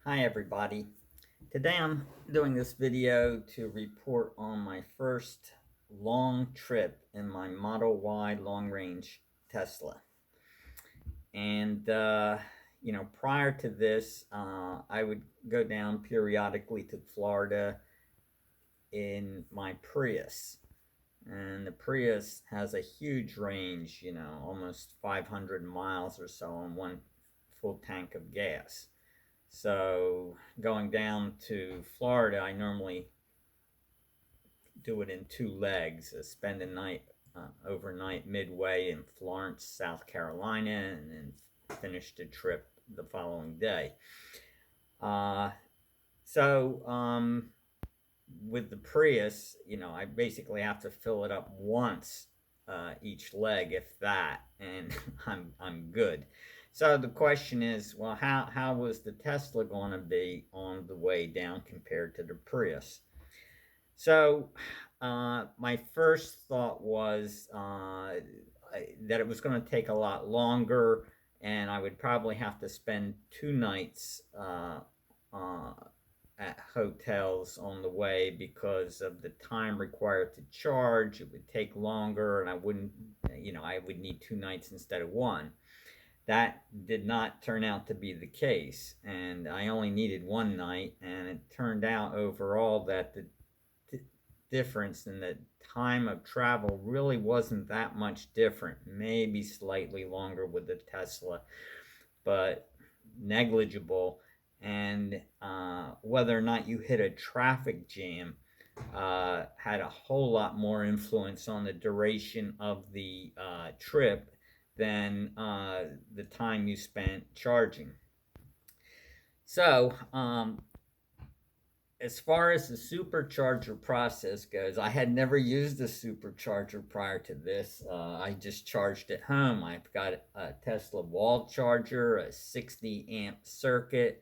Hi everybody. Today I'm doing this video to report on my first long trip in my Model Y long range Tesla. And prior to this, I would go down periodically to Florida in my Prius. And the Prius has a huge range, almost 500 miles or so on one full tank of gas. So going down to Florida, I normally do it in two legs. Spend a night overnight midway in Florence, South Carolina, and then finish the trip the following day. Uh, so with the Prius, I basically have to fill it up once each leg, if that, and I'm good. So the question is, well, how was the Tesla going to be on the way down compared to the Prius? So my first thought was that it was going to take a lot longer, and I would probably have to spend 2 nights uh, at hotels on the way because of the time required to charge. It would take longer, and I would need 2 nights instead of one. That did not turn out to be the case, and I only needed one night, and it turned out overall that the difference in the time of travel really wasn't that much different. Maybe slightly longer with the Tesla, but negligible. And whether or not you hit a traffic jam had a whole lot more influence on the duration of the trip than the time you spent charging. So, as far as the supercharger process goes, I had never used a supercharger prior to this. I just charged at home. I've got a Tesla wall charger, a 60 amp circuit,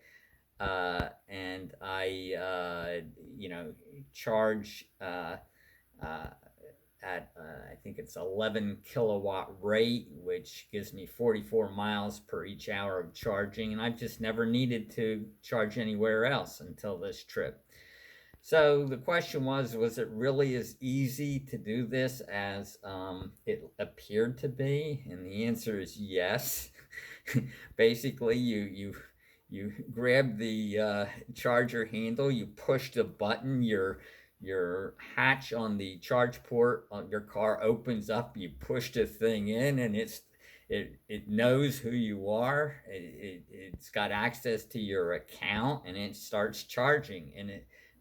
and I charge uh, at I think it's 11 kilowatt rate, which gives me 44 miles per each hour of charging. And I've just never needed to charge anywhere else until this trip. So the question was it really as easy to do this as it appeared to be? And the answer is yes. Basically, you grab the charger handle, you push the button, your hatch on the charge port on your car opens up, you push the thing in, and it knows who you are. It's got access to your account, and it starts charging. And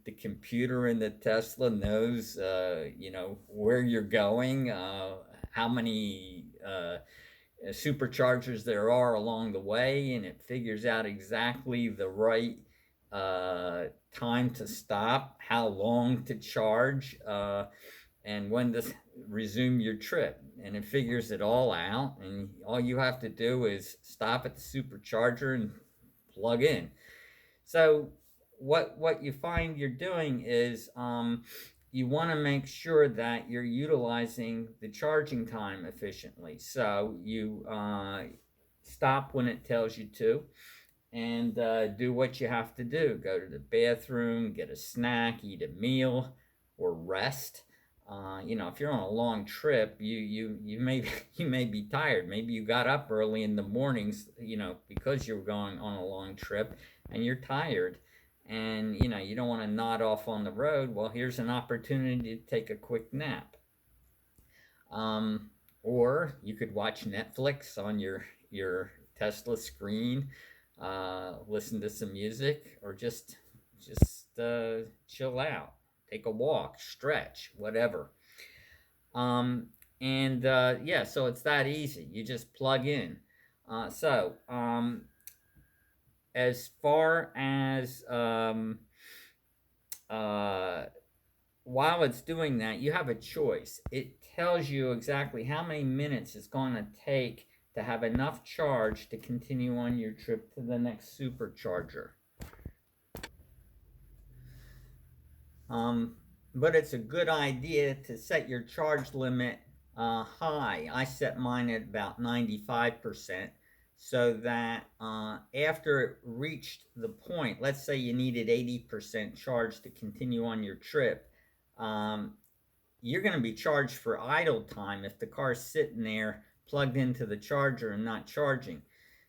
the computer in the Tesla knows, where you're going, how many superchargers there are along the way, and it figures out exactly the right time to stop, how long to charge, and when to resume your trip. And it figures it all out, and all you have to do is stop at the supercharger and plug in. So what you find you're doing is you want to make sure that you're utilizing the charging time efficiently. So you stop when it tells you to, and do what you have to do. Go to the bathroom, get a snack, eat a meal, or rest. If you're on a long trip, you may you may be tired. Maybe you got up early in the mornings, because you're going on a long trip, and you're tired, and you don't want to nod off on the road. Well, here's an opportunity to take a quick nap. Um, or you could watch Netflix on your Tesla screen, listen to some music, or just chill out, take a walk, stretch, whatever. Um, and Yeah, so it's that easy. You just plug in. As far as uh, while it's doing that, you have a choice. It tells you exactly how many minutes it's going to take to have enough charge to continue on your trip to the next supercharger. Um, but it's a good idea to set your charge limit high. I set mine at about 95%. so that after it reached the point, let's say you needed 80% charge to continue on your trip, um, you're going to be charged for idle time if the car's sitting there plugged into the charger and not charging.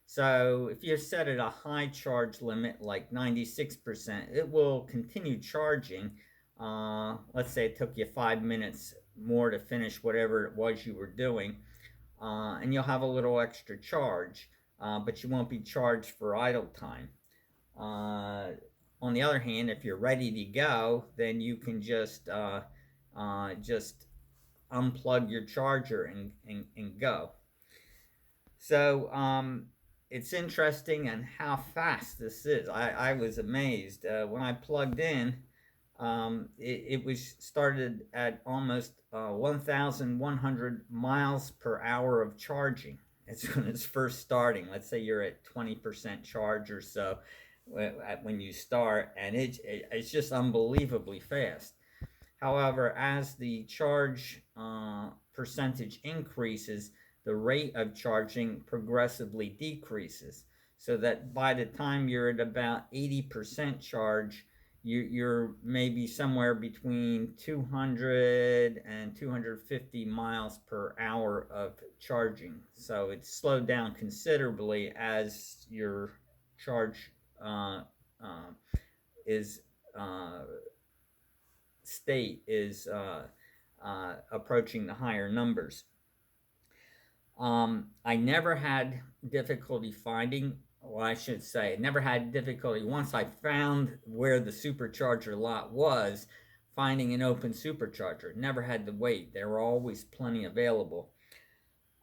So if you set it a high charge limit like 96%, it will continue charging. Let's say it took you 5 minutes more to finish whatever it was you were doing, and you'll have a little extra charge, but you won't be charged for idle time. Uh, on the other hand, if you're ready to go, then you can just unplug your charger and go. So it's interesting and how fast this is. I was amazed when I plugged in. It was started at almost 1,100 miles per hour of charging. It's when it's first starting. Let's say you're at 20% charge or so when you start, and it's just unbelievably fast. However, as the charge percentage increases, the rate of charging progressively decreases. So that by the time you're at about 80% charge, you're maybe somewhere between 200 and 250 miles per hour of charging. So it's slowed down considerably as your charge uh, uh, is state is approaching the higher numbers. I never had difficulty finding, well, I should say, never had difficulty once I found where the supercharger lot was, finding an open supercharger. Never had to wait. There were always plenty available.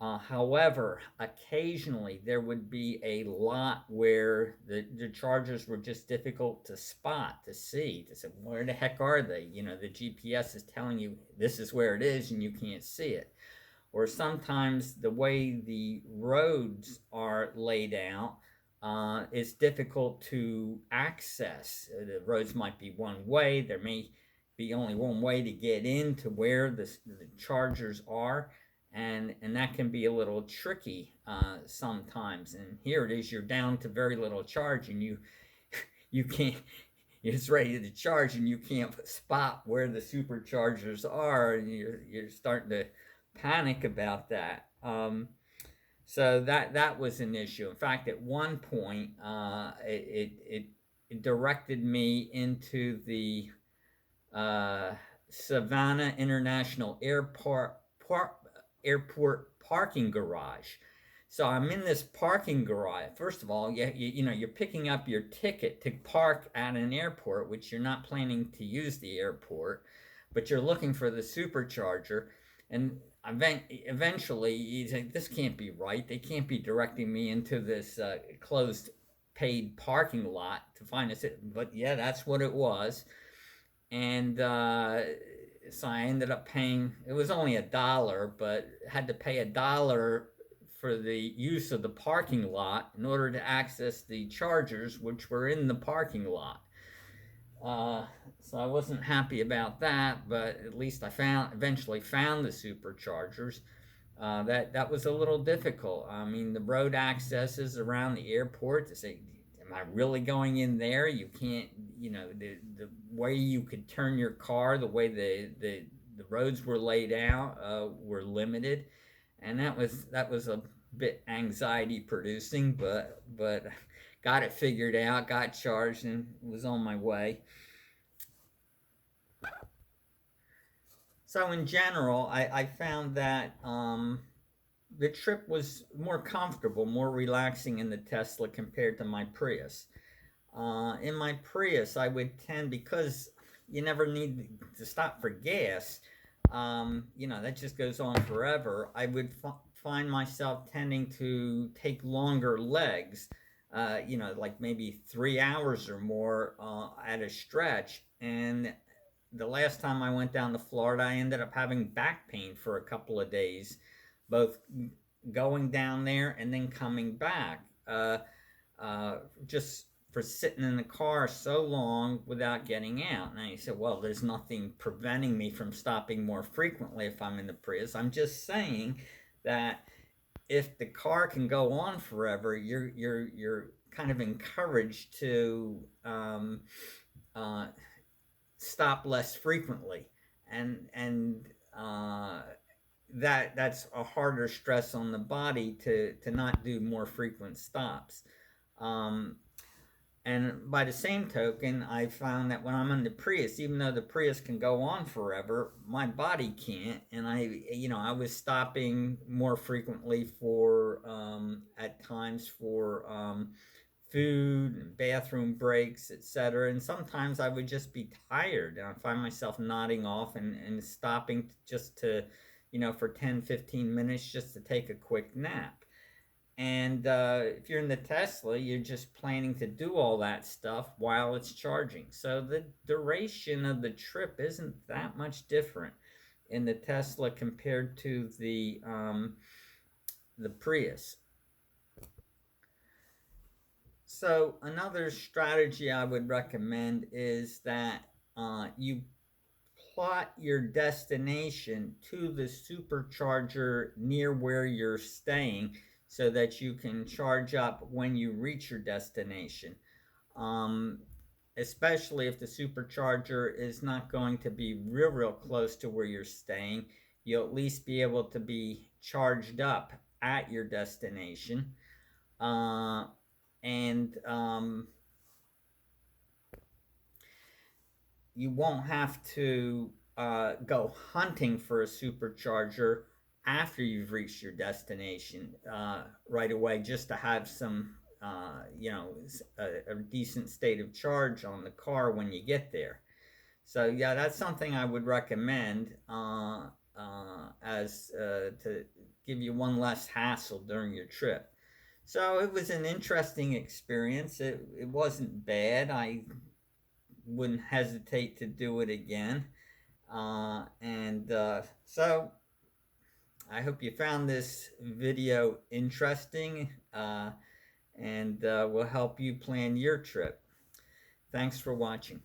However, occasionally there would be a lot where the chargers were just difficult to spot, to see, to say, where the heck are they? You know, the GPS is telling you this is where it is and you can't see it. Or sometimes the way the roads are laid out, it's difficult to access. The roads might be one way. There may be only one way to get into where the chargers are, and that can be a little tricky sometimes. And here it is, you're down to very little charge, and you can't. It's ready to charge, and you can't spot where the superchargers are, and you're starting to panic about that. So that was an issue. In fact, at one point, it directed me into the Savannah International Airport parking garage. So I'm in this parking garage. First of all, you're picking up your ticket to park at an airport, which you're not planning to use the airport, but you're looking for the supercharger. And eventually, you think, this can't be right. They can't be directing me into this closed paid parking lot to find us. But yeah, that's what it was. And so I ended up paying. It was only $1, but had to pay $1 for the use of the parking lot in order to access the chargers, which were in the parking lot. So I wasn't happy about that, but at least I eventually found the superchargers. That was a little difficult. I mean, the road accesses around the airport to say, am I really going in there? You can't, the way you could turn your car, the way the roads were laid out were limited, and that was a bit anxiety producing, but got it figured out, got charged, and was on my way. So in general, I found that the trip was more comfortable, more relaxing in the Tesla compared to my Prius. In my Prius, I would tend, because you never need to stop for gas, that just goes on forever. I would find myself tending to take longer legs, like maybe 3 hours or more at a stretch. And the last time I went down to Florida, I ended up having back pain for a couple of days, both going down there and then coming back. Just for sitting in the car so long without getting out. And I said, well, there's nothing preventing me from stopping more frequently if I'm in the Prius. I'm just saying that if the car can go on forever, you're kind of encouraged to uh, stop less frequently, and that's a harder stress on the body to not do more frequent stops. Um, and by the same token, I found that when I'm in the Prius, even though the Prius can go on forever, my body can't. And I was stopping more frequently for, at times for food and bathroom breaks, etc. And sometimes I would just be tired and I find myself nodding off and stopping just to, for 10, 15 minutes just to take a quick nap. And if you're in the Tesla, you're just planning to do all that stuff while it's charging. So the duration of the trip isn't that much different in the Tesla compared to the Prius. So another strategy I would recommend is that you plot your destination to the supercharger near where you're staying so that you can charge up when you reach your destination. Um, Especially if the supercharger is not going to be real close to where you're staying, you'll at least be able to be charged up at your destination. Uh, and You won't have to go hunting for a supercharger after you've reached your destination right away, just to have some, a decent state of charge on the car when you get there. So yeah, that's something I would recommend as to give you one less hassle during your trip. So it was an interesting experience. It wasn't bad. I wouldn't hesitate to do it again. And so I hope you found this video interesting and will help you plan your trip. Thanks for watching.